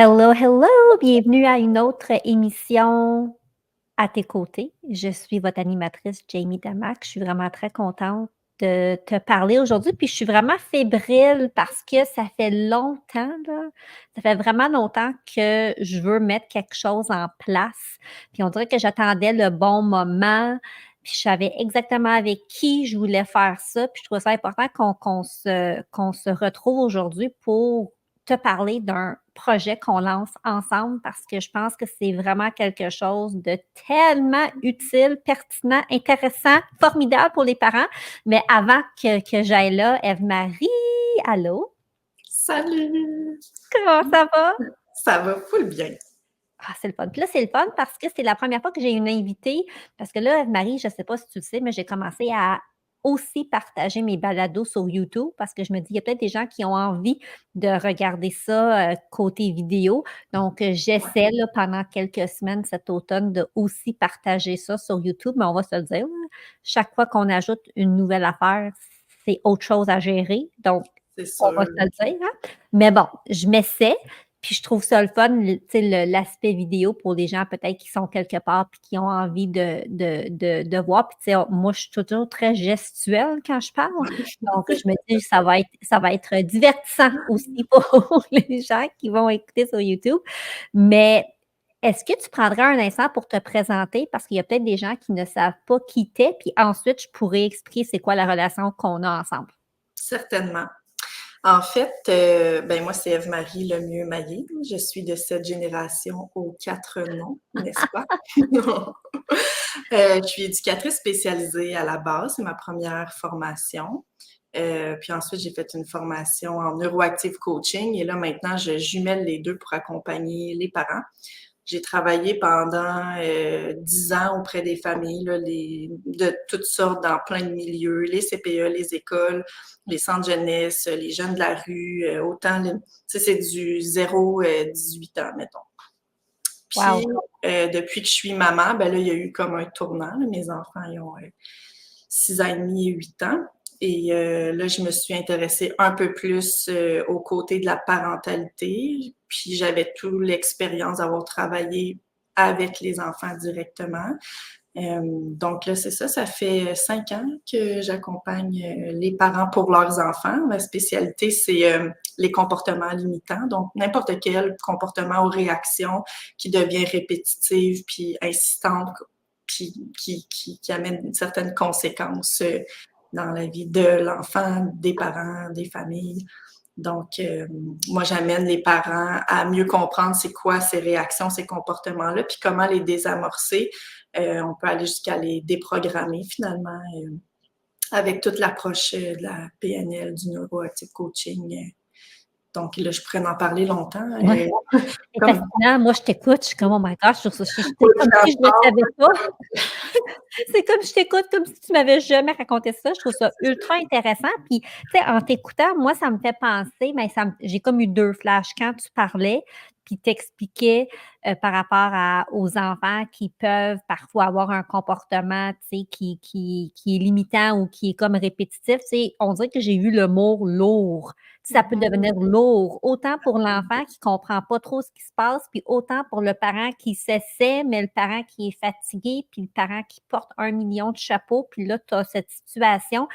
Hello, hello! Bienvenue à une autre émission à tes côtés. Je suis votre animatrice Jamie Damac. Je suis vraiment très contente de te parler aujourd'hui. Puis je suis vraiment fébrile parce que ça fait longtemps, là, ça fait vraiment longtemps que je veux mettre quelque chose en place. Puis on dirait que j'attendais le bon moment. Puis je savais exactement avec qui je voulais faire ça. Puis je trouvais ça important qu'on se retrouve aujourd'hui pour te parler d'un projet qu'on lance ensemble parce que je pense que c'est vraiment quelque chose de tellement utile, pertinent, intéressant, formidable pour les parents. Mais avant que j'aille là, Eve-Marie, allô? Salut! Comment ça va? Ça va full bien. Ah, c'est le fun. Puis là, c'est le fun parce que c'est la première fois que j'ai une invitée. Parce que là, Marie, je ne sais pas si tu le sais, mais j'ai commencé à aussi partager mes balados sur YouTube parce que je me dis, il y a peut-être des gens qui ont envie de regarder ça côté vidéo. Donc, j'essaie là, pendant quelques semaines cet automne de aussi partager ça sur YouTube, mais on va se le dire, là, chaque fois qu'on ajoute une nouvelle affaire, c'est autre chose à gérer. Donc, C'est on va sûr. se le dire, hein? Mais bon, je m'essaie. Puis je trouve ça le fun, l'aspect vidéo pour les gens peut-être qui sont quelque part puis qui ont envie de voir. Puis moi, je suis toujours très gestuelle quand je parle. Donc, je me dis ça va être divertissant aussi pour les gens qui vont écouter sur YouTube. Mais est-ce que tu prendrais un instant pour te présenter? Parce qu'il y a peut-être des gens qui ne savent pas qui t'es, puis ensuite, je pourrais expliquer c'est quoi la relation qu'on a ensemble. Certainement. En fait, ben moi, c'est Eve-Marie Lemieux-Maillé. Je suis de cette génération aux 4 noms, n'est-ce pas? Je suis éducatrice spécialisée à la base, c'est ma première formation. Puis ensuite, j'ai fait une formation en neuroactive coaching et là, maintenant, je jumelle les deux pour accompagner les parents. J'ai travaillé pendant 10 ans auprès des familles, là, de toutes sortes, dans plein de milieux, les CPE, les écoles, les centres jeunesse, les jeunes de la rue, autant, tu sais, c'est du 0-18 ans, mettons. Puis, Wow! depuis que je suis maman, ben là, il y a eu comme un tournant. Là. Mes enfants, ils ont 6 ans et demi et 8 ans. Et là, je me suis intéressée un peu plus au côté de la parentalité. Puis j'avais toute l'expérience d'avoir travaillé avec les enfants directement. Donc là, c'est ça, ça fait 5 ans que j'accompagne les parents pour leurs enfants. Ma spécialité, c'est les comportements limitants. Donc, n'importe quel comportement ou réaction qui devient répétitive puis insistante, puis qui amène une certaine conséquence dans la vie de l'enfant, des parents, des familles. Donc, moi, j'amène les parents à mieux comprendre c'est quoi ces réactions, ces comportements-là, puis comment les désamorcer. On peut aller jusqu'à les déprogrammer finalement avec toute l'approche de la PNL, du neuroactive coaching. Donc là, je pourrais en parler longtemps. Ouais. C'est Comme fascinant. Moi, je t'écoute, je suis comme: «Oh my gosh», c'est comme si je ne le coach savais pas. C'est comme je t'écoute comme si tu m'avais jamais raconté ça. Je trouve ça ultra intéressant. Puis, tu sais, en t'écoutant, moi, ça me fait penser, mais j'ai comme eu 2 flashs. Quand tu parlais, puis t'expliquais, par rapport aux enfants qui peuvent parfois avoir un comportement, tu sais, qui est limitant ou qui est comme répétitif, tu sais, on dirait que j'ai vu le mot «lourd». Ça peut devenir lourd, autant pour l'enfant qui comprend pas trop ce qui se passe, puis autant pour le parent qui s'essaie, mais le parent qui est fatigué, puis le parent qui porte 1 million de chapeaux, puis là, tu as cette situation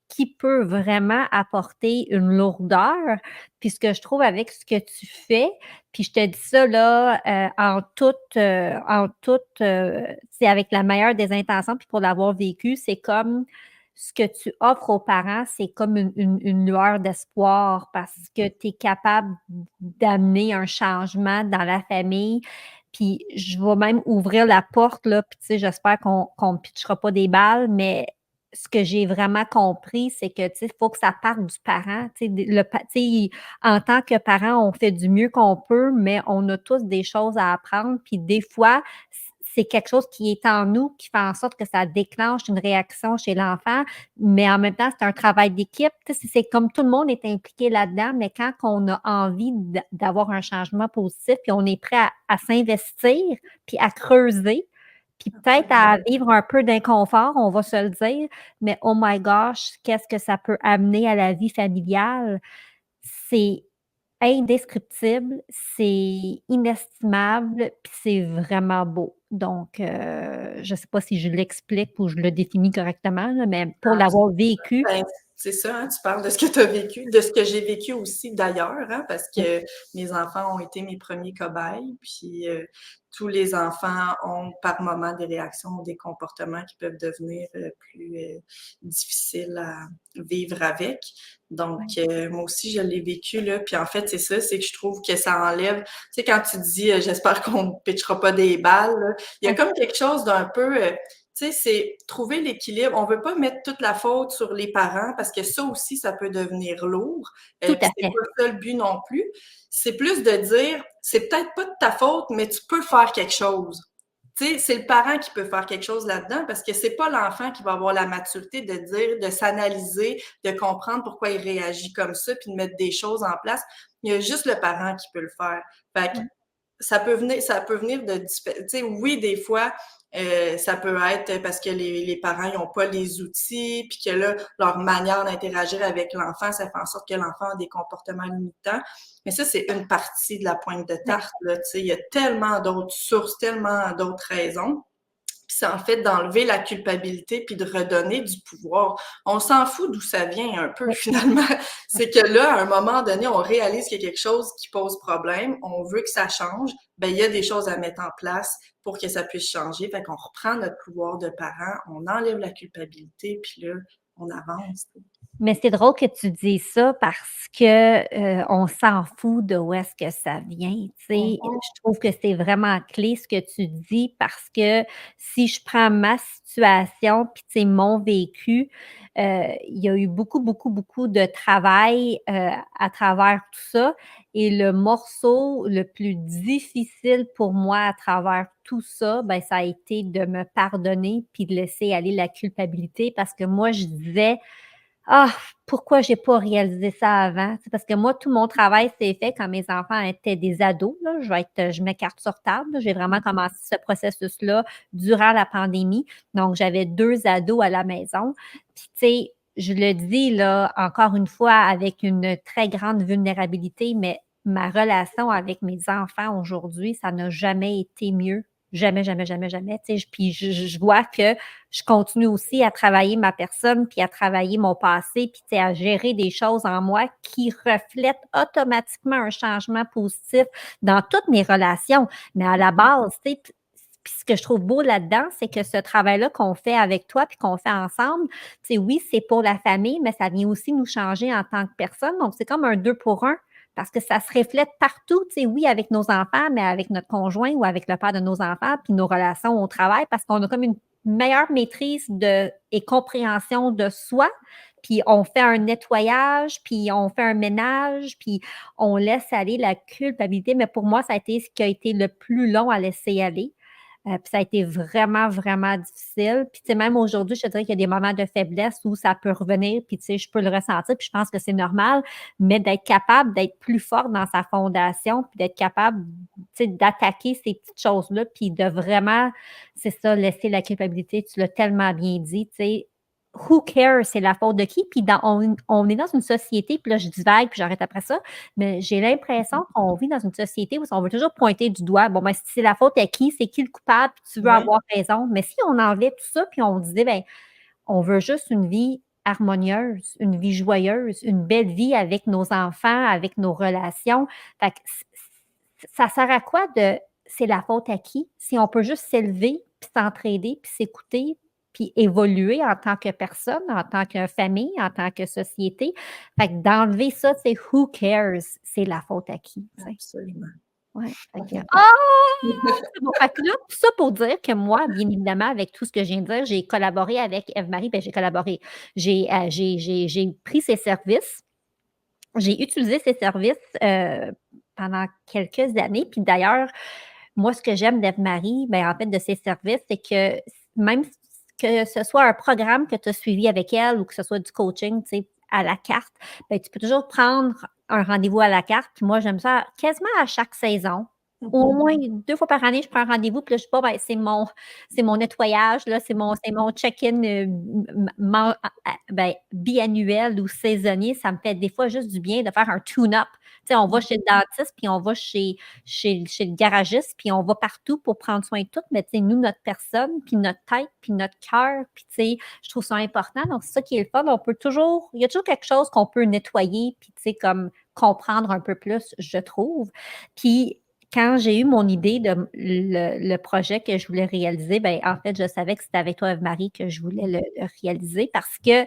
qui peut vraiment apporter une lourdeur. Puis ce que je trouve avec ce que tu fais, puis je te dis ça là, c'est avec la meilleure des intentions, puis pour l'avoir vécu, c'est comme ce que tu offres aux parents, c'est comme une lueur d'espoir parce que tu es capable d'amener un changement dans la famille. Puis je vais même ouvrir la porte, là, puis tu sais, j'espère qu'on me pitchera pas des balles, mais ce que j'ai vraiment compris, c'est que, tu sais, il faut que ça parte du parent. Tu sais, tu sais, en tant que parent, on fait du mieux qu'on peut, mais on a tous des choses à apprendre. Puis des fois, c'est quelque chose qui est en nous qui fait en sorte que ça déclenche une réaction chez l'enfant, mais en même temps, c'est un travail d'équipe. Tu sais, c'est comme tout le monde est impliqué là-dedans, mais quand on a envie d'avoir un changement positif, puis on est prêt à s'investir, puis à creuser, puis peut-être à vivre un peu d'inconfort, on va se le dire, mais oh my gosh, qu'est-ce que ça peut amener à la vie familiale? C'est indescriptible, c'est inestimable, puis c'est vraiment beau. Donc, je sais pas si je l'explique ou je le définis correctement, là, mais pour l'avoir vécu. Ben, c'est ça, hein, tu parles de ce que tu as vécu, de ce que j'ai vécu aussi d'ailleurs, hein, parce que mes enfants ont été mes premiers cobayes, puis tous les enfants ont par moment des réactions ou des comportements qui peuvent devenir plus difficiles à vivre avec. Donc, moi aussi, je l'ai vécu, là. Puis en fait, c'est ça, c'est que je trouve que ça enlève, tu sais, quand tu dis j'espère qu'on ne pitchera pas des balles, là, il y a Ouais, comme quelque chose d'un peu tu sais, c'est trouver l'équilibre. On veut pas mettre toute la faute sur les parents parce que ça aussi, ça peut devenir lourd. tout Puis à c'est fait. pas ça le but non plus. C'est plus de dire, c'est peut-être pas de ta faute, mais tu peux faire quelque chose. Tu sais, c'est le parent qui peut faire quelque chose là-dedans parce que c'est pas l'enfant qui va avoir la maturité de dire, de s'analyser, de comprendre pourquoi il réagit comme ça, puis de mettre des choses en place. Il y a juste le parent qui peut le faire. Fait que Ouais. ça peut venir de, tu sais, oui, des fois, ça peut être parce que les parents n'ont pas les outils, puis que là, leur manière d'interagir avec l'enfant, ça fait en sorte que l'enfant a des comportements limitants. Mais ça, c'est une partie de la pointe de Ouais. tarte, là, tu sais. Il y a tellement d'autres sources, tellement d'autres raisons. Puis c'est en fait d'enlever la culpabilité puis de redonner du pouvoir. On s'en fout d'où ça vient un peu Ouais. finalement. Ouais. C'est que là, à un moment donné, on réalise qu'il y a quelque chose qui pose problème, on veut que ça change, ben il y a des choses à mettre en place pour que ça puisse changer. Fait qu'on reprend notre pouvoir de parent, on enlève la culpabilité, puis là, on avance. Mais c'est drôle que tu dises ça parce que, on s'en fout de où est-ce que ça vient, tu sais? Mhm. Je trouve que c'est vraiment clé ce que tu dis parce que si je prends ma situation puis, tu sais, mon vécu, il y a eu beaucoup, beaucoup, beaucoup de travail, à travers tout ça et le morceau le plus difficile pour moi à travers tout ça, ben, ça a été de me pardonner puis de laisser aller la culpabilité parce que moi, je disais: «Ah, pourquoi j'ai pas réalisé ça avant?» C'est parce que moi, tout mon travail s'est fait quand mes enfants étaient des ados, là. Je m'écarte sur table, là. J'ai vraiment commencé ce processus-là durant la pandémie. Donc, j'avais 2 ados à la maison. Puis, tu sais, je le dis, là, encore une fois, avec une très grande vulnérabilité, mais ma relation avec mes enfants aujourd'hui, ça n'a jamais été mieux. Jamais, jamais, jamais, jamais. Tu sais, puis je vois que je continue aussi à travailler ma personne, puis à travailler mon passé, puis tu sais, à gérer des choses en moi qui reflètent automatiquement un changement positif dans toutes mes relations. Mais à la base, tu sais, puis ce que je trouve beau là-dedans, c'est que ce travail-là qu'on fait avec toi puis qu'on fait ensemble, tu sais, oui, c'est pour la famille, mais ça vient aussi nous changer en tant que personne. Donc, c'est comme un 2 pour 1 parce que ça se reflète partout, tu sais, oui, avec nos enfants, mais avec notre conjoint ou avec le père de nos enfants, puis nos relations au travail, parce qu'on a comme une meilleure maîtrise et compréhension de soi, puis on fait un nettoyage, puis on fait un ménage, puis on laisse aller la culpabilité. Mais pour moi, ça a été ce qui a été le plus long à laisser aller. Puis ça a été vraiment, vraiment difficile. Puis, tu sais, même aujourd'hui, je te dirais qu'il y a des moments de faiblesse où ça peut revenir, puis tu sais, je peux le ressentir, puis je pense que c'est normal, mais d'être capable d'être plus forte dans sa fondation, puis d'être capable, tu sais, d'attaquer ces petites choses-là, puis de vraiment, c'est ça, laisser la culpabilité, tu l'as tellement bien dit, tu sais, who cares, c'est la faute de qui? Puis on est dans une société, puis là, je divague, puis j'arrête après ça, mais j'ai l'impression qu'on vit dans une société où on veut toujours pointer du doigt. Bon, ben, si c'est la faute à qui? C'est qui le coupable? Puis tu veux Oui. avoir raison. Mais si on enlevait tout ça, puis on disait, ben, on veut juste une vie harmonieuse, une vie joyeuse, une belle vie avec nos enfants, avec nos relations. Fait que ça sert à quoi de c'est la faute à qui? Si on peut juste s'élever, puis s'entraider, puis s'écouter, puis évoluer en tant que personne, en tant que famille, en tant que société. Fait que d'enlever ça, c'est who cares? C'est la faute à qui? Tu sais? Absolument. Ouais. Fait que ah! C'est bon. Fait que là, tout ça pour dire que moi, bien évidemment, avec tout ce que je viens de dire, j'ai collaboré avec Eve-Marie, ben, j'ai collaboré. J'ai pris ses services, j'ai utilisé ses services, pendant quelques années. Puis d'ailleurs, moi, ce que j'aime d'Eve-Marie, ben, en fait, de ses services, c'est que même que ce soit un programme que tu as suivi avec elle ou que ce soit du coaching, tu sais, à la carte, ben, tu peux toujours prendre un rendez-vous à la carte. Puis moi, j'aime ça quasiment à chaque saison. Au moins 2 fois par année, je prends un rendez-vous, puis là, je sais pas, ben, c'est mon nettoyage, là, c'est mon check-in, ben, biannuel ou saisonnier. Ça me fait des fois juste du bien de faire un tune-up sais, on va chez le dentiste, puis on va chez le garagiste, puis on va partout pour prendre soin de tout, mais tu sais, nous, notre personne, puis notre tête, puis notre cœur, puis tu sais, je trouve ça important. Donc, c'est ça qui est le fun. Il y a toujours quelque chose qu'on peut nettoyer, puis tu sais, comme comprendre un peu plus, je trouve. Puis, quand j'ai eu mon idée de le projet que je voulais réaliser, ben en fait, je savais que c'était avec toi, Eve-Marie, que je voulais le réaliser parce que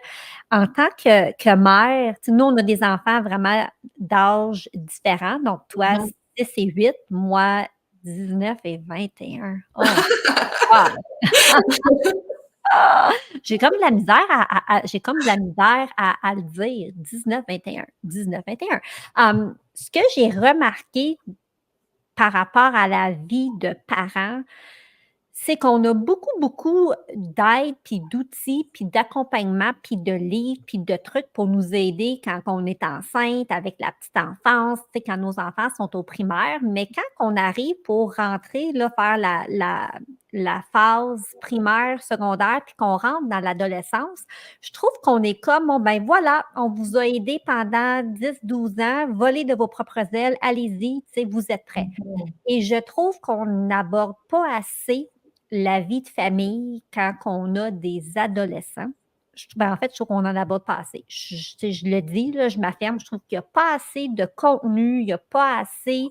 en tant que mère, tu sais, nous, on a des enfants vraiment d'âge différents. Donc, toi, 6 et 8, moi, 19 et 21. Oh my God! J'ai comme de la misère j'ai comme de la misère à le dire. 19, 21. 19, 21. Ce que j'ai remarqué par rapport à la vie de parents, c'est qu'on a beaucoup, beaucoup d'aide, puis d'outils, puis d'accompagnement, puis de livres, puis de trucs pour nous aider quand on est enceinte, avec la petite enfance, tu sais, quand nos enfants sont au primaire. Mais quand on arrive pour rentrer, là, faire la phase primaire, secondaire, puis qu'on rentre dans l'adolescence, je trouve qu'on est comme, bon, ben voilà, on vous a aidé pendant 10, 12 ans, volez de vos propres ailes, allez-y, tu sais, vous êtes prêts. Et je trouve qu'on n'aborde pas assez la vie de famille quand on a des adolescents. En fait, je trouve qu'on n'en aborde pas assez. Je le dis, là, je m'affirme, je trouve qu'il n'y a pas assez de contenu, il n'y a pas assez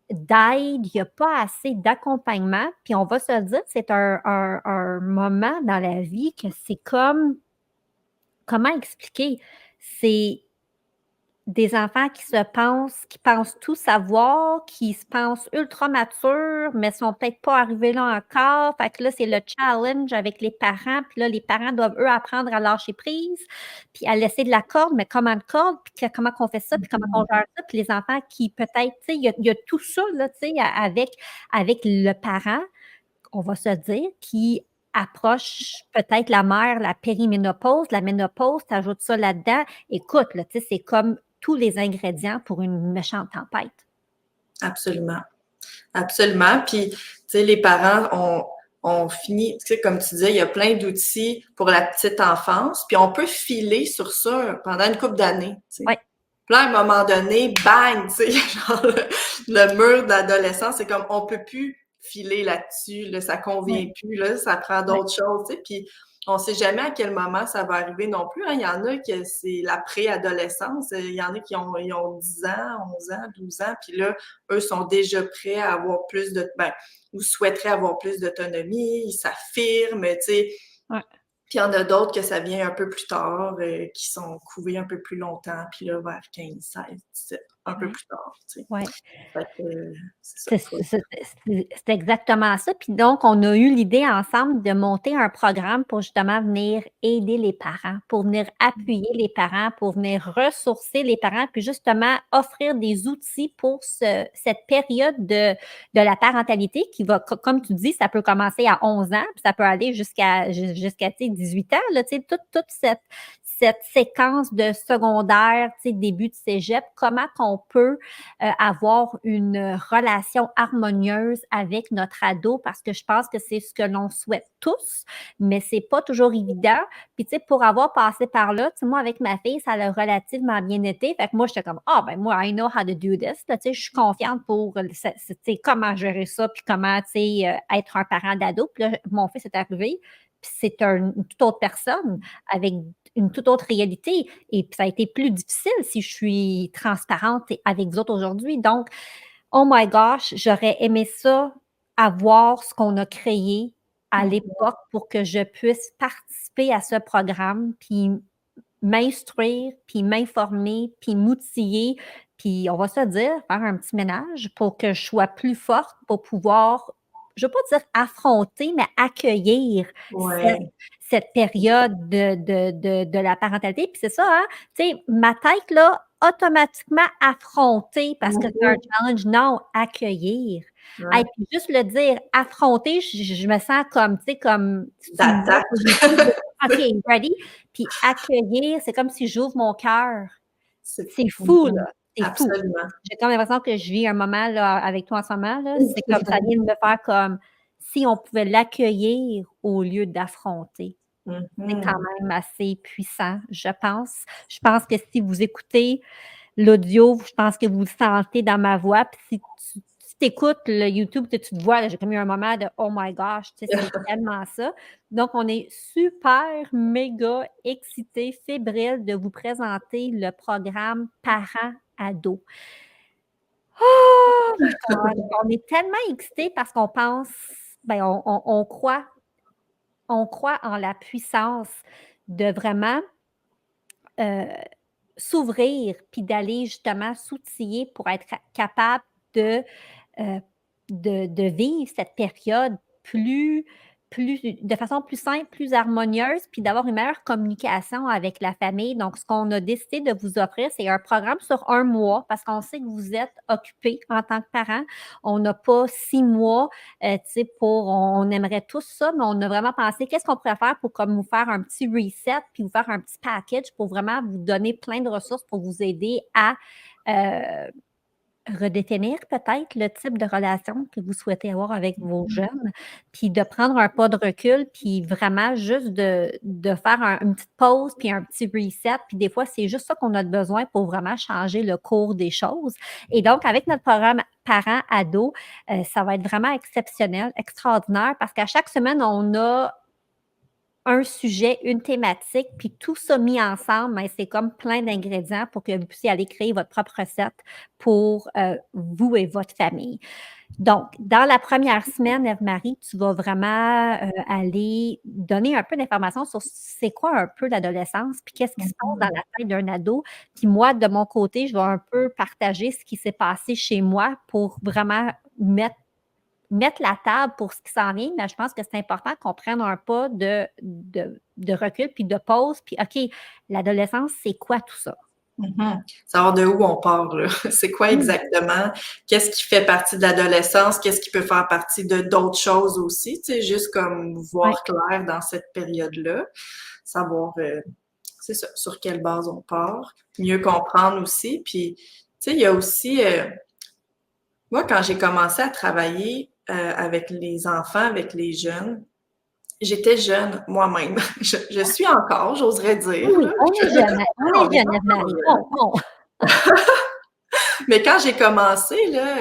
d'aide, il n'y a pas assez d'accompagnement. Puis on va se le dire, c'est un moment dans la vie que c'est comme, comment expliquer? C'est des enfants qui pensent tout savoir, qui se pensent ultra matures, mais sont peut-être pas arrivés là encore. Fait que là, c'est le challenge avec les parents. Puis là, les parents doivent, eux, apprendre à lâcher prise, puis à laisser de la corde, mais comment de corde, puis comment qu'on fait ça, puis comment on gère ça. Puis les enfants qui peut-être, tu sais, il y a tout ça, là, tu sais, avec le parent, on va se dire, qui approche peut-être la mère, la périménopause, la ménopause, tu ajoutes ça là-dedans. Écoute, là, tu sais, c'est comme tous les ingrédients pour une méchante tempête. Absolument. Absolument. Puis, tu sais, les parents ont fini, tu sais, comme tu disais, il y a plein d'outils pour la petite enfance, puis on peut filer sur ça pendant une couple d'années, tu sais. Ouais. Puis là, à un moment donné, bang, tu sais, genre le mur d'adolescence, c'est comme on peut plus filer là-dessus, là, ça convient plus, là, ça prend d'autres choses, tu sais. Puis on sait jamais à quel moment ça va arriver non plus. Hein. Il y en a que c'est la préadolescence, il y en a qui ont 10 ans, 11 ans, 12 ans, puis là, eux sont déjà prêts à avoir plus de, ou souhaiteraient avoir plus d'autonomie, ils s'affirment, tu sais. Ouais. Puis il y en a d'autres que ça vient un peu plus tard, qui sont couvés un peu plus longtemps, puis là, vers 15, 16, 17, un peu plus tard, tu sais. Ouais. Fait que, c'est ça. C'est exactement ça. Puis donc, on a eu l'idée ensemble de monter un programme pour justement venir aider les parents, pour venir appuyer les parents, pour venir ressourcer les parents, puis justement offrir des outils pour cette période de la parentalité qui va, comme tu dis, ça peut commencer à 11 ans, puis ça peut aller jusqu'à tu sais, 18 ans, là, tu sais, toute cette séquence de secondaire, tu sais, début de cégep, comment qu'on peut avoir une relation harmonieuse avec notre ado, parce que je pense que c'est ce que l'on souhaite tous, mais c'est pas toujours évident. Puis, tu sais, pour avoir passé par là, tu sais, moi, avec ma fille, ça a relativement bien été. Fait que moi, j'étais comme, ben moi, I know how to do this. Là, tu sais, je suis confiante pour, tu sais, comment gérer ça, puis comment, tu sais, être un parent d'ado. Puis là, mon fils est arrivé, puis c'est une toute autre personne avec une toute autre réalité. Et puis ça a été plus difficile si je suis transparente avec vous autres aujourd'hui. Donc, oh my gosh, j'aurais aimé ça, avoir ce qu'on a créé à l'époque pour que je puisse participer à ce programme, puis m'instruire, puis m'informer, puis m'outiller, puis on va se dire, faire un petit ménage pour que je sois plus forte pour pouvoir, je ne veux pas dire affronter, mais accueillir cette période de la parentalité. Puis c'est ça, hein, tu sais, ma tête, là, automatiquement affronter parce que c'est un challenge. Non, accueillir. Ouais. Et puis juste le dire, affronter, je me sens comme, tu sais, comme... D'attaque. OK, ready? Puis accueillir, c'est comme si j'ouvre mon cœur. C'est fou, là. C'est fou. Absolument. J'ai comme l'impression que je vis un moment là, avec toi en ce moment. Là. C'est comme ça vient de me faire comme si on pouvait l'accueillir au lieu d'affronter. C'est quand même assez puissant, je pense. Je pense que si vous écoutez l'audio, je pense que vous le sentez dans ma voix. Puis si tu écoutes le YouTube, tu te vois, j'ai comme eu un moment de oh my gosh, tu sais, c'est tellement ça. Donc, on est super, méga excités, fébriles de vous présenter le programme Parents-Ados. Oh my God! On est tellement excités parce qu'on pense, ben, on croit en la puissance de vraiment s'ouvrir puis d'aller justement s'outiller pour être capable de, euh, de vivre cette période de façon plus simple, plus harmonieuse, puis d'avoir une meilleure communication avec la famille. Donc, ce qu'on a décidé de vous offrir, c'est un programme sur 1 mois parce qu'on sait que vous êtes occupés en tant que parents. On n'a pas 6 mois, on aimerait tous ça, mais on a vraiment pensé qu'est-ce qu'on pourrait faire pour comme vous faire un petit reset, puis vous faire un petit package pour vraiment vous donner plein de ressources pour vous aider à redéfinir peut-être le type de relation que vous souhaitez avoir avec vos jeunes, puis de prendre un pas de recul, puis vraiment juste de faire une petite pause, puis un petit reset. Puis des fois, c'est juste ça qu'on a besoin pour vraiment changer le cours des choses. Et donc, avec notre programme parents-ados, ça va être vraiment exceptionnel, extraordinaire, parce qu'à chaque semaine, on a un sujet, une thématique, puis tout ça mis ensemble, mais c'est comme plein d'ingrédients pour que vous puissiez aller créer votre propre recette pour vous et votre famille. Donc, dans la première semaine, Eve-Marie, tu vas vraiment aller donner un peu d'informations sur c'est quoi un peu l'adolescence, puis qu'est-ce qui se passe dans la tête d'un ado. Puis moi, de mon côté, je vais un peu partager ce qui s'est passé chez moi pour vraiment mettre la table pour ce qui s'en vient, mais je pense que c'est important qu'on prenne un pas de recul, puis de pause, puis OK, l'adolescence, c'est quoi tout ça? Savoir de où on part, là. C'est quoi exactement? Qu'est-ce qui fait partie de l'adolescence? Qu'est-ce qui peut faire partie de d'autres choses aussi? Tu sais, juste comme voir clair dans cette période-là. Savoir, c'est ça, sur quelle base on part. Mieux comprendre aussi. Puis, tu sais, il y a aussi, moi, quand j'ai commencé à travailler avec les enfants, avec les jeunes, j'étais jeune moi-même. Je suis encore, j'oserais dire. Oui, Là. on est jeune, Eve-Marie. Mais quand j'ai commencé là,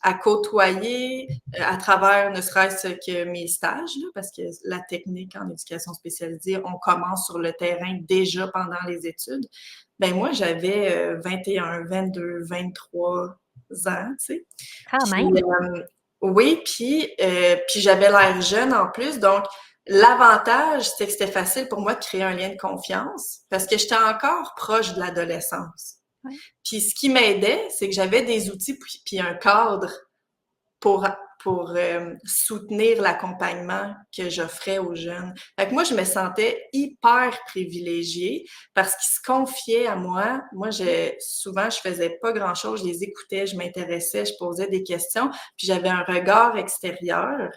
à côtoyer à travers ne serait-ce que mes stages, là, parce que la technique en éducation spécialisée, on commence sur le terrain déjà pendant les études, ben moi, j'avais 21, 22, 23 ans, tu sais. Quand Puis, même. oui, puis j'avais l'air jeune en plus, donc l'avantage, c'est que c'était facile pour moi de créer un lien de confiance parce que j'étais encore proche de l'adolescence. Ouais. Puis ce qui m'aidait, c'est que j'avais des outils puis un cadre pour soutenir l'accompagnement que j'offrais aux jeunes. Fait que moi, je me sentais hyper privilégiée parce qu'ils se confiaient à moi. Moi, souvent, je faisais pas grand-chose, je les écoutais, je m'intéressais, je posais des questions, puis j'avais un regard extérieur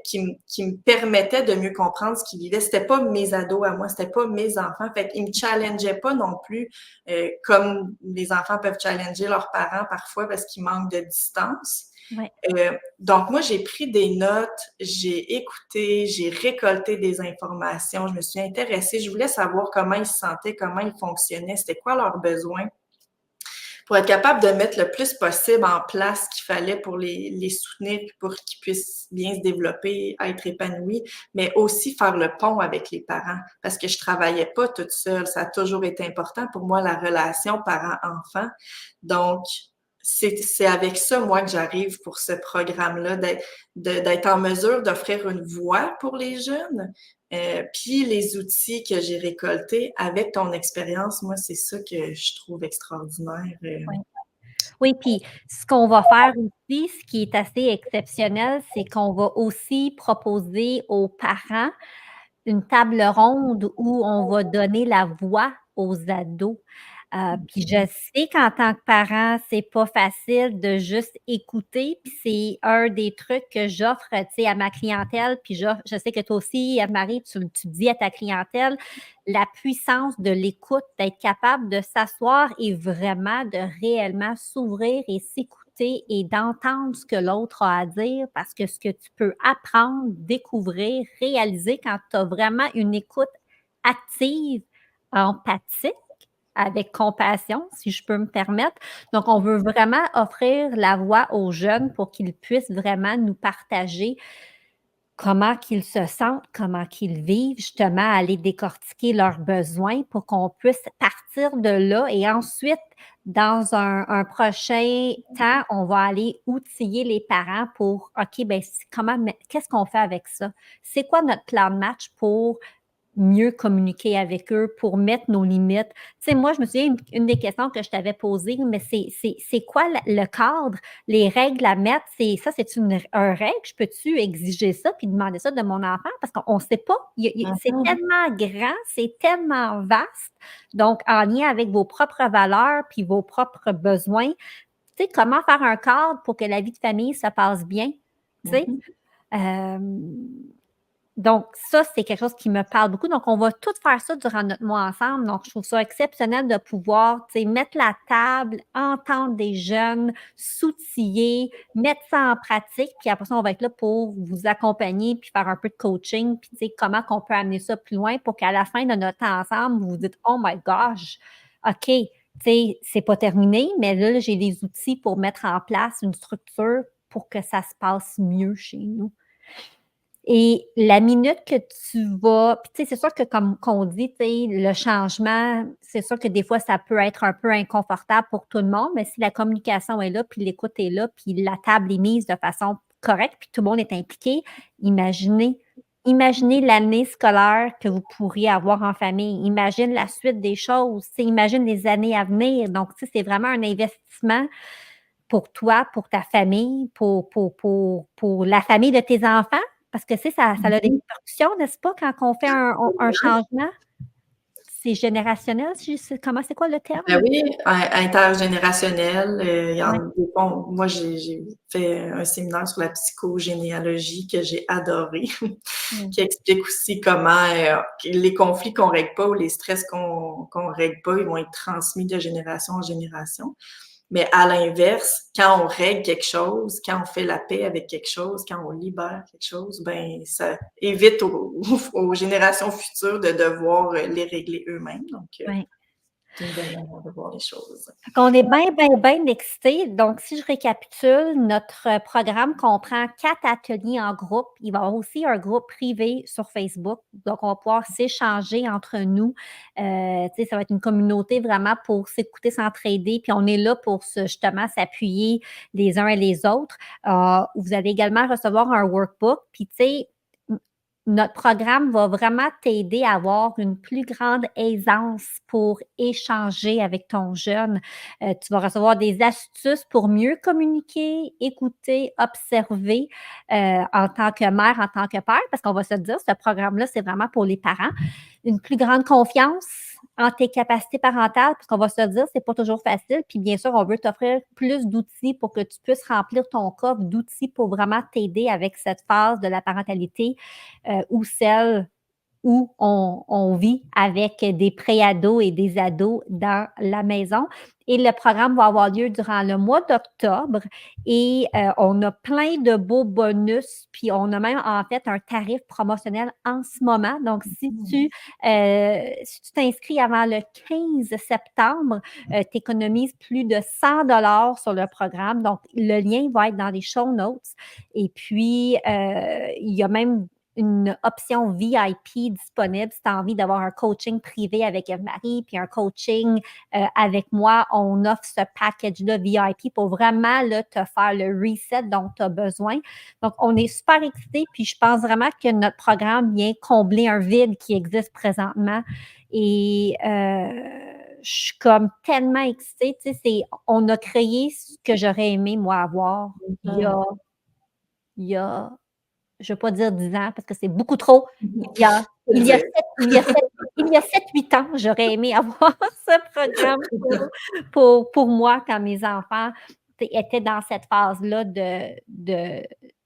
qui me permettait de mieux comprendre ce qu'ils vivaient. C'était pas mes ados à moi, c'était pas mes enfants. Fait qu'ils me challengeaient pas non plus comme les enfants peuvent challenger leurs parents parfois parce qu'ils manquent de distance. Ouais. Donc, moi, j'ai pris des notes, j'ai écouté, j'ai récolté des informations, je me suis intéressée, je voulais savoir comment ils se sentaient, comment ils fonctionnaient, c'était quoi leurs besoins, pour être capable de mettre le plus possible en place ce qu'il fallait pour les soutenir, pour qu'ils puissent bien se développer, être épanouis, mais aussi faire le pont avec les parents, parce que je travaillais pas toute seule, ça a toujours été important pour moi, la relation parent-enfant. Donc, c'est avec ça, moi, que j'arrive pour ce programme-là, d'être en mesure d'offrir une voix pour les jeunes, puis les outils que j'ai récoltés avec ton expérience, moi, c'est ça que je trouve extraordinaire. Ouais. Oui, puis ce qu'on va faire aussi, ce qui est assez exceptionnel, c'est qu'on va aussi proposer aux parents une table ronde où on va donner la voix aux ados. Puis je sais qu'en tant que parent, c'est pas facile de juste écouter. Puis c'est un des trucs que j'offre, tu sais, à ma clientèle. Puis je sais que toi aussi, Marie, tu dis à ta clientèle la puissance de l'écoute, d'être capable de s'asseoir et vraiment de réellement s'ouvrir et s'écouter et d'entendre ce que l'autre a à dire parce que ce que tu peux apprendre, découvrir, réaliser quand tu as vraiment une écoute active, empathique, avec compassion, si je peux me permettre. Donc, on veut vraiment offrir la voix aux jeunes pour qu'ils puissent vraiment nous partager comment qu'ils se sentent, comment qu'ils vivent, justement, aller décortiquer leurs besoins pour qu'on puisse partir de là et ensuite, dans un prochain temps, on va aller outiller les parents pour, OK, ben qu'est-ce qu'on fait avec ça? C'est quoi notre plan de match pour mieux communiquer avec eux, pour mettre nos limites? Tu sais, moi, je me souviens, une des questions que je t'avais posées, mais c'est quoi le cadre, les règles à mettre? C'est un règle? Je peux-tu exiger ça puis demander ça de mon enfant? Parce qu'on ne sait pas. C'est tellement grand, c'est tellement vaste. Donc, en lien avec vos propres valeurs puis vos propres besoins, tu sais, comment faire un cadre pour que la vie de famille se passe bien? Tu sais? Donc, ça, c'est quelque chose qui me parle beaucoup. Donc, on va tout faire ça durant notre mois ensemble. Donc, je trouve ça exceptionnel de pouvoir, tu sais, mettre la table, entendre des jeunes, s'outiller, mettre ça en pratique. Puis après ça, on va être là pour vous accompagner puis faire un peu de coaching. Puis, tu sais, comment qu'on peut amener ça plus loin pour qu'à la fin de notre temps ensemble, vous vous dites, oh my gosh, OK, tu sais, c'est pas terminé, mais là, j'ai des outils pour mettre en place une structure pour que ça se passe mieux chez nous. Et la minute que tu vas puis tu sais, c'est sûr que comme qu'on dit, tu sais, le changement, c'est sûr que des fois, ça peut être un peu inconfortable pour tout le monde, mais si la communication est là, puis l'écoute est là, puis la table est mise de façon correcte, puis tout le monde est impliqué, imaginez l'année scolaire que vous pourriez avoir en famille. Imagine la suite des choses, tu sais, imagine les années à venir. Donc, tu sais, c'est vraiment un investissement pour toi, pour ta famille, pour la famille de tes enfants? Parce que, tu sais, ça a des répercussions, n'est-ce pas, quand on fait un changement? C'est générationnel, c'est quoi le terme? Ben oui, intergénérationnel. Il y Ouais. en bon, moi, j'ai fait un séminaire sur la psychogénéalogie que j'ai adoré, qui explique aussi comment les conflits qu'on règle pas ou les stress qu'on règle pas, ils vont être transmis de génération en génération. Mais à l'inverse, quand on règle quelque chose, quand on fait la paix avec quelque chose, quand on libère quelque chose, ben ça évite aux générations futures de devoir les régler eux-mêmes. Donc, Ouais. c'est une belle manière de voir les choses. On est bien excités. Donc, si je récapitule, notre programme comprend 4 ateliers en groupe. Il va y avoir aussi un groupe privé sur Facebook. Donc, on va pouvoir s'échanger entre nous. Tu sais, ça va être une communauté vraiment pour s'écouter, s'entraider. Puis, on est là pour justement s'appuyer les uns et les autres. Vous allez également recevoir un workbook. Puis, tu sais, notre programme va vraiment t'aider à avoir une plus grande aisance pour échanger avec ton jeune. Tu vas recevoir des astuces pour mieux communiquer, écouter, observer, en tant que mère, en tant que père, parce qu'on va se dire, ce programme-là, c'est vraiment pour les parents. Une plus grande confiance en tes capacités parentales, parce qu'on va se dire, c'est pas toujours facile. Puis bien sûr, on veut t'offrir plus d'outils pour que tu puisses remplir ton coffre d'outils pour vraiment t'aider avec cette phase de la parentalité ou celle où on vit avec des préados et des ados dans la maison. Et le programme va avoir lieu durant le mois d'octobre et on a plein de beaux bonus, puis on a même en fait un tarif promotionnel en ce moment. Donc, si tu t'inscris avant le 15 septembre, tu économises plus de 100 sur le programme. Donc, le lien va être dans les show notes. Et puis, il y a même une option VIP disponible si tu as envie d'avoir un coaching privé avec Eve-Marie, puis un coaching avec moi. On offre ce package-là VIP pour vraiment là, te faire le reset dont tu as besoin. Donc, on est super excités, puis je pense vraiment que notre programme vient combler un vide qui existe présentement. Et je suis comme tellement excitée. Tu sais, on a créé ce que j'aurais aimé, moi, avoir il y a je ne veux pas dire 10 ans parce que c'est beaucoup trop. Il y a il y a 7 il y a 7 il y a 7-8 ans, j'aurais aimé avoir ce programme pour moi quand mes enfants étaient dans cette phase-là de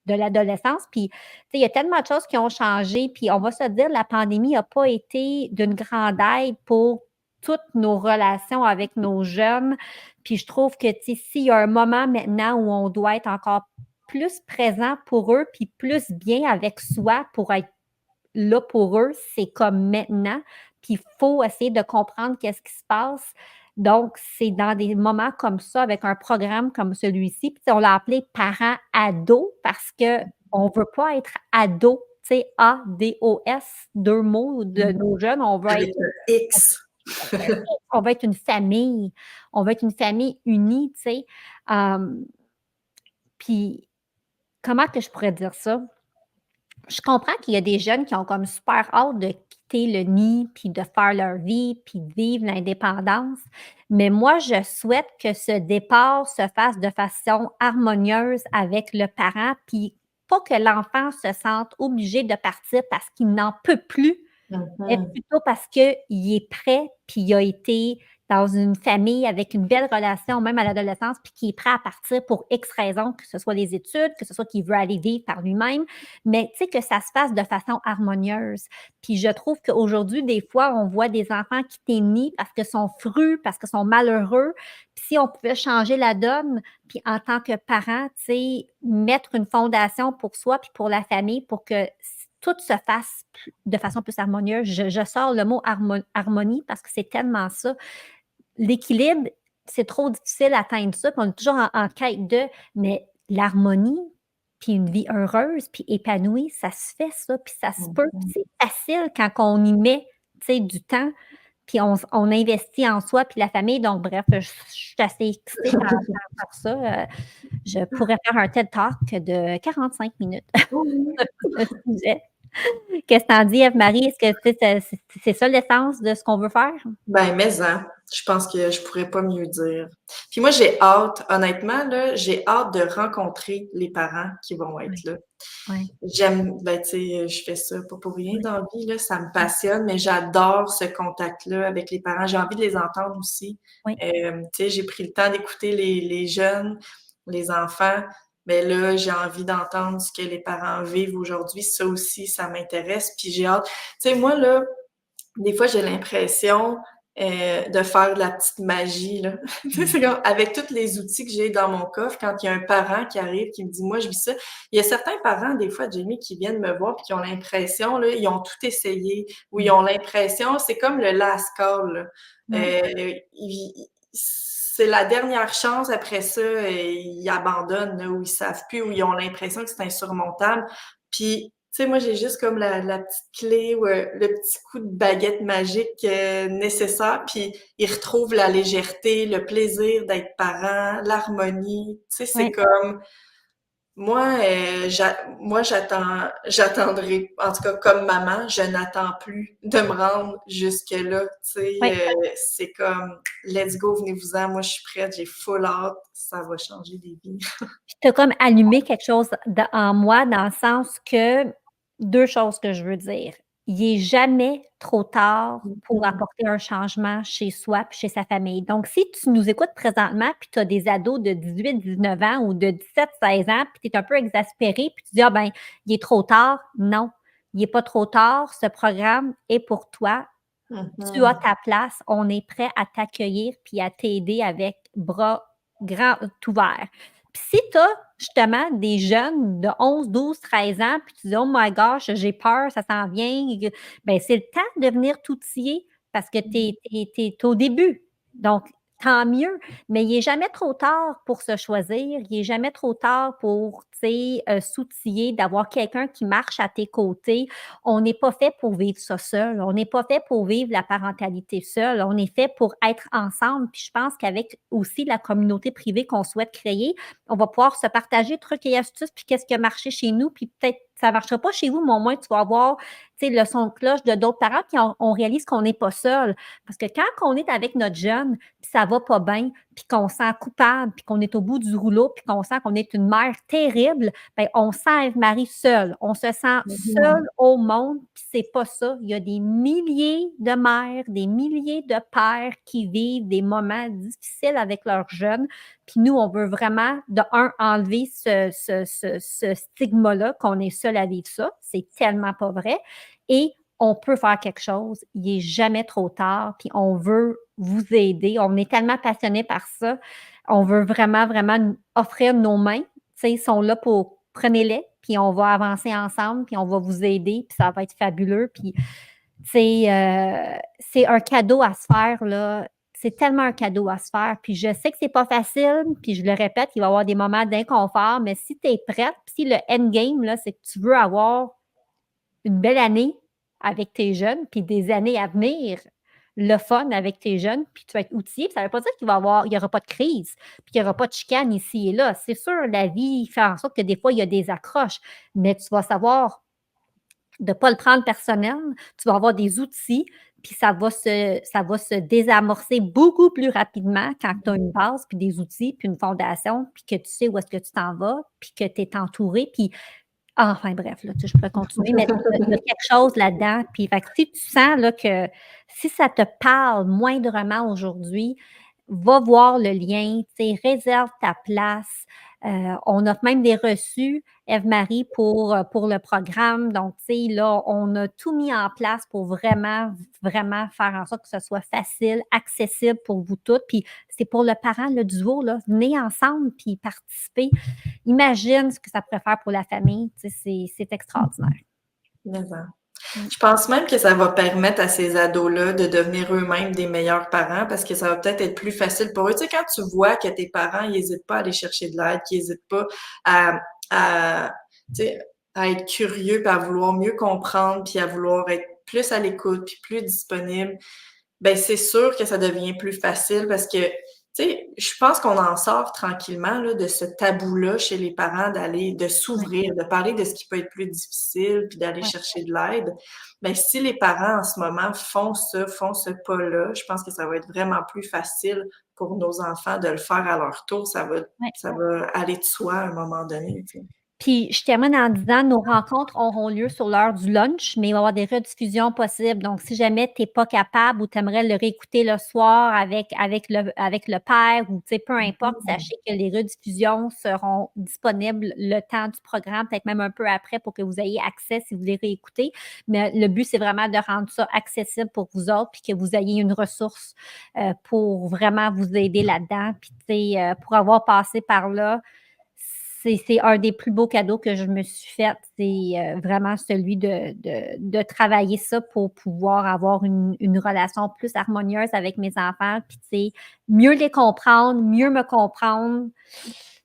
l'adolescence. Puis, tu sais, il y a tellement de choses qui ont changé. Puis, on va se dire, la pandémie n'a pas été d'une grande aide pour toutes nos relations avec nos jeunes. Puis, je trouve que, tu sais, s'il y a un moment maintenant où on doit être encore plus présent pour eux, puis plus bien avec soi pour être là pour eux, c'est comme maintenant, puis il faut essayer de comprendre qu'est-ce qui se passe. Donc, c'est dans des moments comme ça, avec un programme comme celui-ci, puis on l'a appelé parents-ados parce qu'on ne veut pas être ado, tu sais, A-D-O-S, 2 mots de nos jeunes, Avec un X. on veut être une famille, on veut être une famille unie, tu sais. Puis, comment que je pourrais dire ça? Je comprends qu'il y a des jeunes qui ont comme super hâte de quitter le nid, puis de faire leur vie, puis de vivre l'indépendance. Mais moi, je souhaite que ce départ se fasse de façon harmonieuse avec le parent, puis pas que l'enfant se sente obligé de partir parce qu'il n'en peut plus, mais plutôt parce qu'il est prêt, puis il a été dans une famille avec une belle relation, même à l'adolescence, puis qui est prêt à partir pour X raisons, que ce soit les études, que ce soit qu'il veut aller vivre par lui-même, mais tu sais, que ça se fasse de façon harmonieuse. Puis je trouve qu'aujourd'hui, des fois, on voit des enfants quitter le nid parce qu'ils sont frus, parce qu'ils sont malheureux. Puis si on pouvait changer la donne, puis en tant que parent, tu sais, mettre une fondation pour soi puis pour la famille pour que tout se fasse de façon plus harmonieuse. Je sors le mot harmonie parce que c'est tellement ça. L'équilibre, c'est trop difficile à atteindre ça, puis on est toujours en quête de, mais l'harmonie, puis une vie heureuse, puis épanouie, ça se fait ça, puis ça se peut, puis c'est facile quand on y met, tu sais, du temps, puis on investit en soi, puis la famille. Donc, bref, je suis assez excitée par ça. Je pourrais faire un TED Talk de 45 minutes sur ce sujet. Qu'est-ce que t'en dis, Eve-Marie? Est-ce que c'est ça l'essence de ce qu'on veut faire? Ben, mais je pense que je pourrais pas mieux dire. Puis moi, j'ai hâte, honnêtement, là, j'ai hâte de rencontrer les parents qui vont être là. Ouais. J'aime, ben, tu sais, je fais ça pas pour rien dans la vie, là, ça me passionne, mais j'adore ce contact-là avec les parents. J'ai envie de les entendre aussi. Oui. Tu sais, j'ai pris le temps d'écouter les jeunes, les enfants, mais là, j'ai envie d'entendre ce que les parents vivent aujourd'hui. Ça aussi, ça m'intéresse, puis j'ai hâte. Tu sais, moi, là, des fois, j'ai l'impression de faire de la petite magie, là. C'est comme, avec tous les outils que j'ai dans mon coffre, quand il y a un parent qui arrive, qui me dit, moi, je vis ça. Il y a certains parents, des fois, Jamie, qui viennent me voir puis qui ont l'impression, là, ils ont tout essayé, ou ils ont l'impression, c'est comme le last call, là. C'est la dernière chance, après ça, ils abandonnent, là, ou ils savent plus, ou ils ont l'impression que c'est insurmontable. Puis, tu sais, moi, j'ai juste comme la petite clé ou le petit coup de baguette magique nécessaire, puis ils retrouvent la légèreté, le plaisir d'être parent, l'harmonie. Tu sais, c'est comme moi, j'attendrai, en tout cas comme maman, je n'attends plus de me rendre jusque-là. Tu sais, c'est comme let's go, venez-vous-en, moi je suis prête, j'ai full hâte, ça va changer des vies. Tu as comme allumé quelque chose en moi dans le sens que 2 choses que je veux dire. Il est jamais trop tard pour apporter un changement chez soi puis chez sa famille. Donc, si tu nous écoutes présentement puis tu as des ados de 18-19 ans ou de 17-16 ans puis tu es un peu exaspéré puis tu dis: «Ah ben, il est trop tard». Non, il est pas trop tard. Ce programme est pour toi. Tu as ta place. On est prêt à t'accueillir puis à t'aider avec bras grands ouverts. Puis si tu as justement des jeunes de 11, 12, 13 ans, puis tu dis: «Oh my gosh, j'ai peur, ça s'en vient», ben c'est le temps de venir t'outiller parce que tu es au début. Donc, tant mieux. Mais il est jamais trop tard pour se choisir. Il est jamais trop tard pour, tu sais, s'outiller, d'avoir quelqu'un qui marche à tes côtés. On n'est pas fait pour vivre ça seul. On n'est pas fait pour vivre la parentalité seule. On est fait pour être ensemble. Puis je pense qu'avec aussi la communauté privée qu'on souhaite créer, on va pouvoir se partager trucs et astuces, puis qu'est-ce qui a marché chez nous, puis peut-être ça ne marchera pas chez vous, mais au moins tu vas avoir, tu sais, le son de cloche de d'autres parents, puis on réalise qu'on n'est pas seul. Parce que quand on est avec notre jeune, puis ça va pas bien, puis qu'on se sent coupable, puis qu'on est au bout du rouleau, puis qu'on sent qu'on est une mère terrible, bien, on sent Eve-Marie seule. On se sent seul au monde, puis c'est pas ça. Il y a des milliers de mères, des milliers de pères qui vivent des moments difficiles avec leurs jeunes. Puis nous, on veut vraiment, de un, enlever ce stigma-là, qu'on est seul à vivre ça. C'est tellement pas vrai. Et on peut faire quelque chose. Il n'est jamais trop tard. Puis on veut vous aider. On est tellement passionnés par ça. On veut vraiment, vraiment offrir nos mains. Tu sais, ils sont là prenez-les, puis on va avancer ensemble, puis on va vous aider, puis ça va être fabuleux. Puis C'est un cadeau à se faire, là. C'est tellement un cadeau à se faire. Puis je sais que c'est pas facile, puis je le répète, il va y avoir des moments d'inconfort, mais si tu es prête, puis si le endgame, là, c'est que tu veux avoir une belle année avec tes jeunes, puis des années à venir, le fun avec tes jeunes, puis tu vas être outillé. Puis ça veut pas dire il y aura pas de crise, puis qu'il y aura pas de chicane ici et là. C'est sûr, la vie fait en sorte que des fois, il y a des accroches, mais tu vas savoir de ne pas le prendre personnel. Tu vas avoir des outils, puis ça va se désamorcer beaucoup plus rapidement quand tu as une base, puis des outils, puis une fondation, puis que tu sais où est-ce que tu t'en vas, puis que tu es entouré, puis enfin bref, là, tu sais, je pourrais continuer, mais il y a quelque chose là-dedans. Puis fait que si tu sens là, que si ça te parle moindrement aujourd'hui, va voir le lien, tu sais, réserve ta place. On offre même des reçus, Eve-Marie, pour le programme. Donc, tu sais, là, on a tout mis en place pour vraiment, vraiment faire en sorte que ce soit facile, accessible pour vous toutes. Puis c'est pour le parent, le duo, là. Venez ensemble puis participez. Imagine ce que ça pourrait faire pour la famille. Tu sais, c'est extraordinaire. Mais, je pense même que ça va permettre à ces ados-là de devenir eux-mêmes des meilleurs parents parce que ça va peut-être être plus facile pour eux. Tu sais, quand tu vois que tes parents, ils n'hésitent pas à aller chercher de l'aide, qu'ils n'hésitent pas à, tu sais, à être curieux, puis à vouloir mieux comprendre, puis à vouloir être plus à l'écoute, puis plus disponible, ben c'est sûr que ça devient plus facile parce que, tu sais, je pense qu'on en sort tranquillement là, de ce tabou-là chez les parents de Ouais, s'ouvrir, de parler de ce qui peut être plus difficile, puis d'aller ouais. chercher de l'aide. Ben si les parents en ce moment font ça, font ce pas-là, je pense que ça va être vraiment plus facile pour nos enfants de le faire à leur tour. Ouais. Ça va aller de soi à un moment donné, tu sais. Puis je termine en disant, nos rencontres auront lieu sur l'heure du lunch, mais il va y avoir des rediffusions possibles. Donc, si jamais tu n'es pas capable ou tu aimerais le réécouter le soir avec le père ou tu sais, peu importe, Mhm. sachez que les rediffusions seront disponibles le temps du programme, peut-être même un peu après pour que vous ayez accès si vous voulez réécouter. Mais le but, c'est vraiment de rendre ça accessible pour vous autres, puis que vous ayez une ressource pour vraiment vous aider là-dedans. Puis, tu sais, pour avoir passé par là, c'est un des plus beaux cadeaux que je me suis fait. C'est vraiment celui de travailler ça pour pouvoir avoir une relation plus harmonieuse avec mes enfants. Puis, tu sais, mieux les comprendre, mieux me comprendre.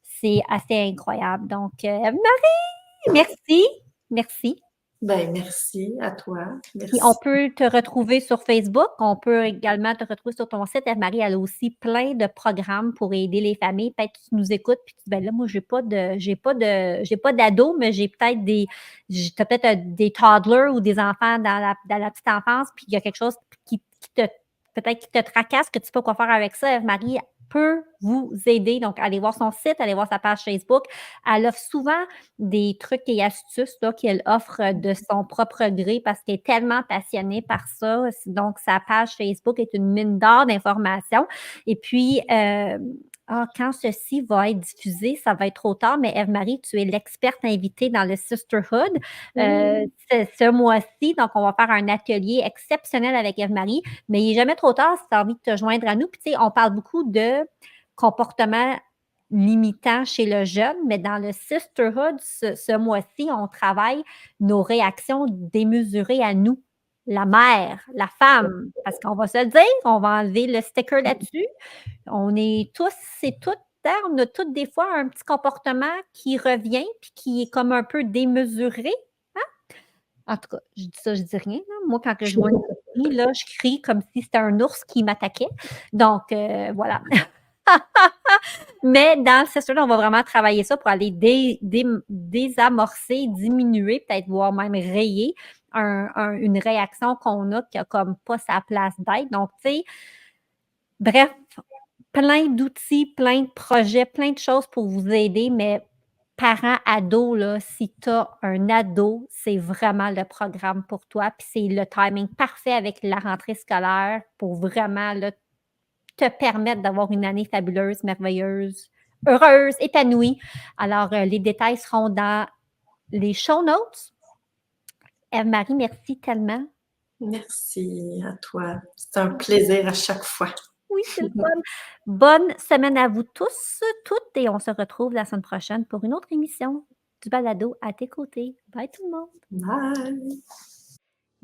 C'est assez incroyable. Donc, Marie, merci. Merci. Ben merci à toi. Puis on Merci. peut te retrouver sur Facebook. On peut également te retrouver sur ton site. Eve-Marie, elle a aussi plein de programmes pour aider les familles. Peut-être que tu nous écoutes, puis tu dis, ben là, moi, j'ai pas d'ados, mais t'as peut-être des toddlers ou des enfants dans la petite enfance, puis il y a quelque chose peut-être qui te tracasse, que tu sais pas quoi faire avec ça. Eve-Marie peut vous aider. Donc, allez voir son site, allez voir sa page Facebook. Elle offre souvent des trucs et astuces là, qu'elle offre de son propre gré parce qu'elle est tellement passionnée par ça. Donc, sa page Facebook est une mine d'or d'informations. Et puis, quand ceci va être diffusé, ça va être trop tard, mais Eve-Marie, tu es l'experte invitée dans le Sisterhood Mm. ce mois-ci. Donc, on va faire un atelier exceptionnel avec Eve-Marie, mais il n'est jamais trop tard si tu as envie de te joindre à nous. Puis, tu sais, on parle beaucoup de comportement limitant chez le jeune, mais dans le Sisterhood, ce mois-ci, on travaille nos réactions démesurées à nous, la mère, la femme, parce qu'on va se le dire, on va enlever le sticker là-dessus. On est tous, c'est tout, hein, on a toutes des fois un petit comportement qui revient puis qui est comme un peu démesuré. En tout cas, je dis ça, je dis rien, là. Moi, quand que je vois une fille, là, je crie comme si c'était un ours qui m'attaquait. Donc, voilà. Mais dans le Sisterhood, on va vraiment travailler ça pour aller désamorcer, diminuer, peut-être voire même rayer une réaction qu'on a qui a comme pas sa place d'être. Donc, tu sais, bref, plein d'outils, plein de projets, plein de choses pour vous aider, mais parents, ados, là, si tu as un ado, c'est vraiment le programme pour toi. Puis c'est le timing parfait avec la rentrée scolaire pour vraiment là, te permettre d'avoir une année fabuleuse, merveilleuse, heureuse, épanouie. Alors, les détails seront dans les show notes. Eve-Marie, merci tellement. Merci à toi. C'est un plaisir à chaque fois. Oui, c'est le fun. Bonne semaine à vous tous, toutes, et on se retrouve la semaine prochaine pour une autre émission du balado à tes côtés. Bye tout le monde. Bye.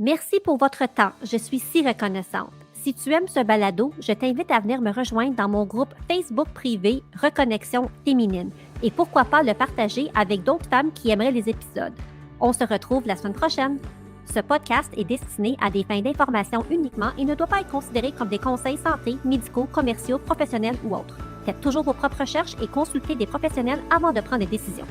Merci pour votre temps. Je suis si reconnaissante. Si tu aimes ce balado, je t'invite à venir me rejoindre dans mon groupe Facebook privé Reconnexion féminine et pourquoi pas le partager avec d'autres femmes qui aimeraient les épisodes. On se retrouve la semaine prochaine. Ce podcast est destiné à des fins d'information uniquement et ne doit pas être considéré comme des conseils santé, médicaux, commerciaux, professionnels ou autres. Faites toujours vos propres recherches et consultez des professionnels avant de prendre des décisions.